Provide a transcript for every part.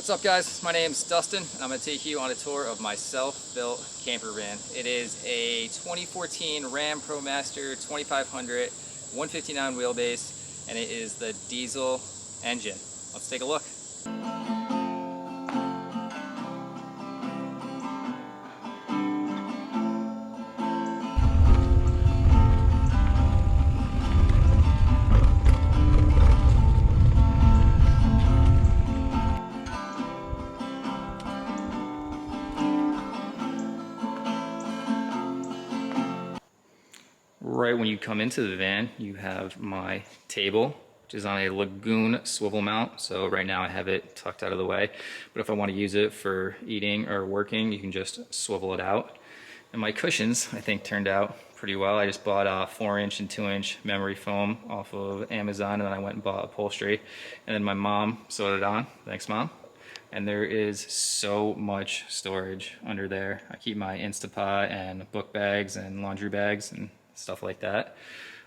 What's up, guys? My name's Dustin, and I'm going to take you on a tour of my self-built camper van. It is a 2014 Ram Promaster 2500 159 wheelbase, and it is the diesel engine. Let's take a look. Right when you come into the van, you have my table, which is on a Lagoon swivel mount. So right now I have it tucked out of the way, but if I want to use it for eating or working, you can just swivel it out. And my cushions, I think, turned out pretty well. I just bought a 4-inch and 2-inch memory foam off of Amazon, and then I went and bought upholstery. And then my mom sewed it on. Thanks, Mom. And there is so much storage under there. I keep my Instapot and book bags and laundry bags and stuff like that.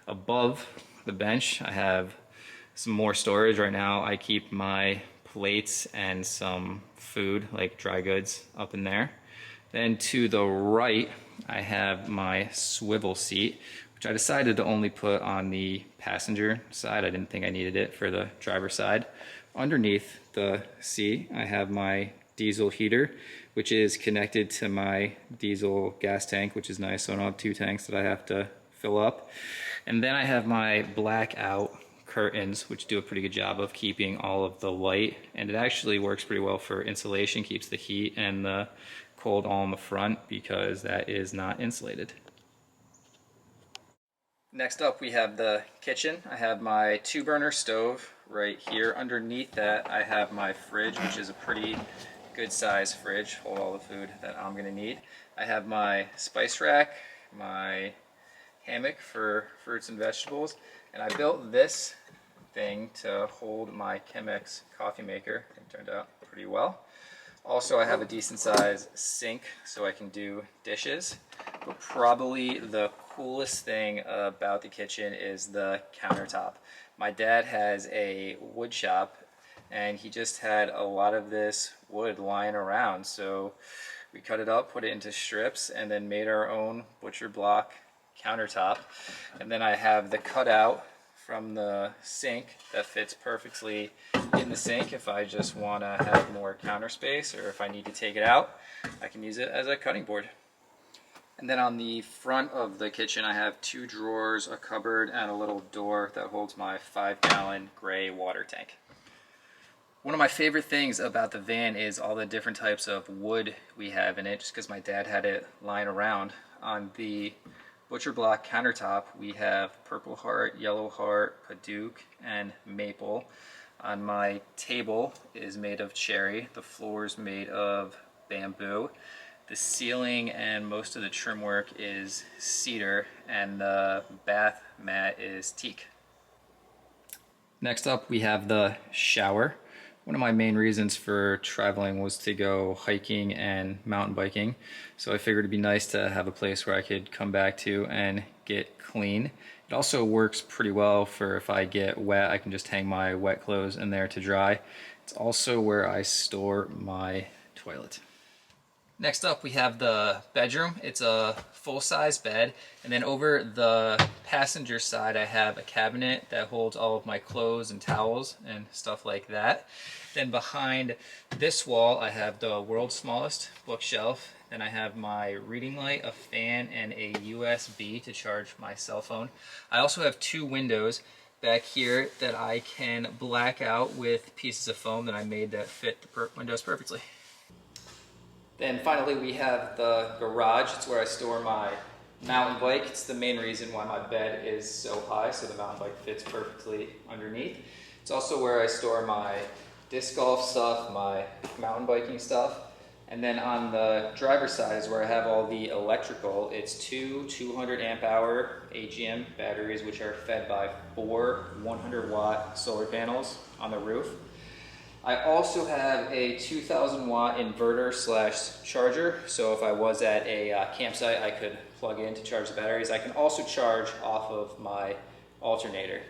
Above the bench, I have some more storage. Right now I keep my plates and some food, like dry goods, up in there. Then to the right, I have my swivel seat, which I decided to only put on the passenger side. I didn't think I needed it for the driver's side. Underneath the seat, I have my diesel heater, which is connected to my diesel gas tank, which is nice, so I don't have 2 tanks that I have to fill up. And then I have my blackout curtains, which do a pretty good job of keeping all of the light, and it actually works pretty well for insulation, keeps the heat and the cold all in the front because that is not insulated. Next up, we have the kitchen. I have my 2-burner stove right here. Underneath that, I have my fridge, which is a pretty good size fridge, hold all the food that I'm gonna need. I have my spice rack, my hammock for fruits and vegetables, and I built this thing to hold my Chemex coffee maker. It turned out pretty well. Also, I have a decent size sink so I can do dishes, but probably the coolest thing about the kitchen is the countertop. My dad has a wood shop, and he just had a lot of this wood lying around, so we cut it up, put it into strips, and then made our own butcher block countertop. And then I have the cutout from the sink that fits perfectly in the sink if I just want to have more counter space, or if I need to take it out, I can use it as a cutting board. And then on the front of the kitchen, I have 2 drawers, a cupboard, and a little door that holds my 5-gallon gray water tank. One of my favorite things about the van is all the different types of wood we have in it, just because my dad had it lying around. On the butcher block countertop, we have Purple Heart, Yellow Heart, Padauk, and Maple. On my table is made of cherry. The floor is made of bamboo. The ceiling and most of the trim work is cedar, and the bath mat is teak. Next up, we have the shower. One of my main reasons for traveling was to go hiking and mountain biking, so I figured it'd be nice to have a place where I could come back to and get clean. It also works pretty well for if I get wet, I can just hang my wet clothes in there to dry. It's also where I store my toilet. Next up, we have the bedroom. It's a full-size bed, and then over the passenger side I have a cabinet that holds all of my clothes and towels and stuff like that. Then behind this wall I have the world's smallest bookshelf. Then I have my reading light, a fan, and a USB to charge my cell phone. I also have 2 windows back here that I can black out with pieces of foam that I made that fit the windows perfectly. Then finally we have the garage. It's where I store my mountain bike. It's the main reason why my bed is so high, so the mountain bike fits perfectly underneath. It's also where I store my disc golf stuff, my mountain biking stuff. And then on the driver's side is where I have all the electrical. It's 2 200 amp hour AGM batteries, which are fed by 4 100-watt solar panels on the roof. I also have a 2,000 watt inverter / charger, so if I was at a campsite I could plug in to charge the batteries. I can also charge off of my alternator.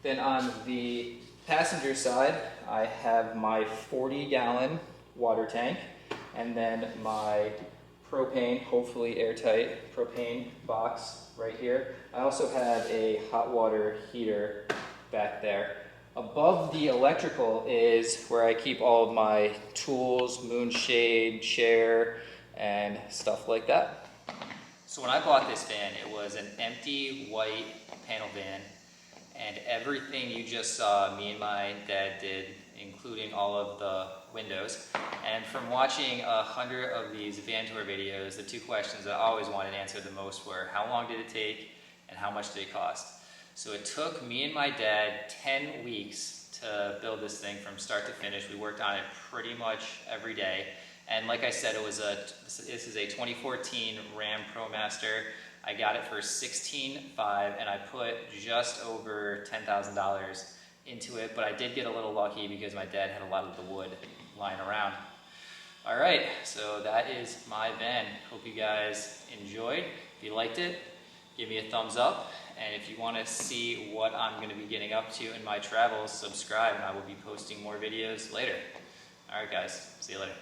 Then on the Passenger side, I have my 40-gallon water tank, and then my propane, hopefully airtight propane box right here. I also have a hot water heater back there. Above the electrical is where I keep all of my tools, moonshade, chair, and stuff like that. So when I bought this van, it was an empty white panel van, and everything you just saw, me and my dad did, including all of the windows. And from watching 100 of these van tour videos, the two questions that I always wanted answered the most were, how long did it take and how much did it cost? So it took me and my dad 10 weeks to build this thing from start to finish. We worked on it pretty much every day. And like I said, this is a 2014 Ram Promaster. I got it for $16,500, and I put just over $10,000 into it, but I did get a little lucky because my dad had a lot of the wood lying around. All right, so that is my van. Hope you guys enjoyed. If you liked it, give me a thumbs up, and if you want to see what I'm going to be getting up to in my travels, subscribe, and I will be posting more videos later. All right, guys, see you later.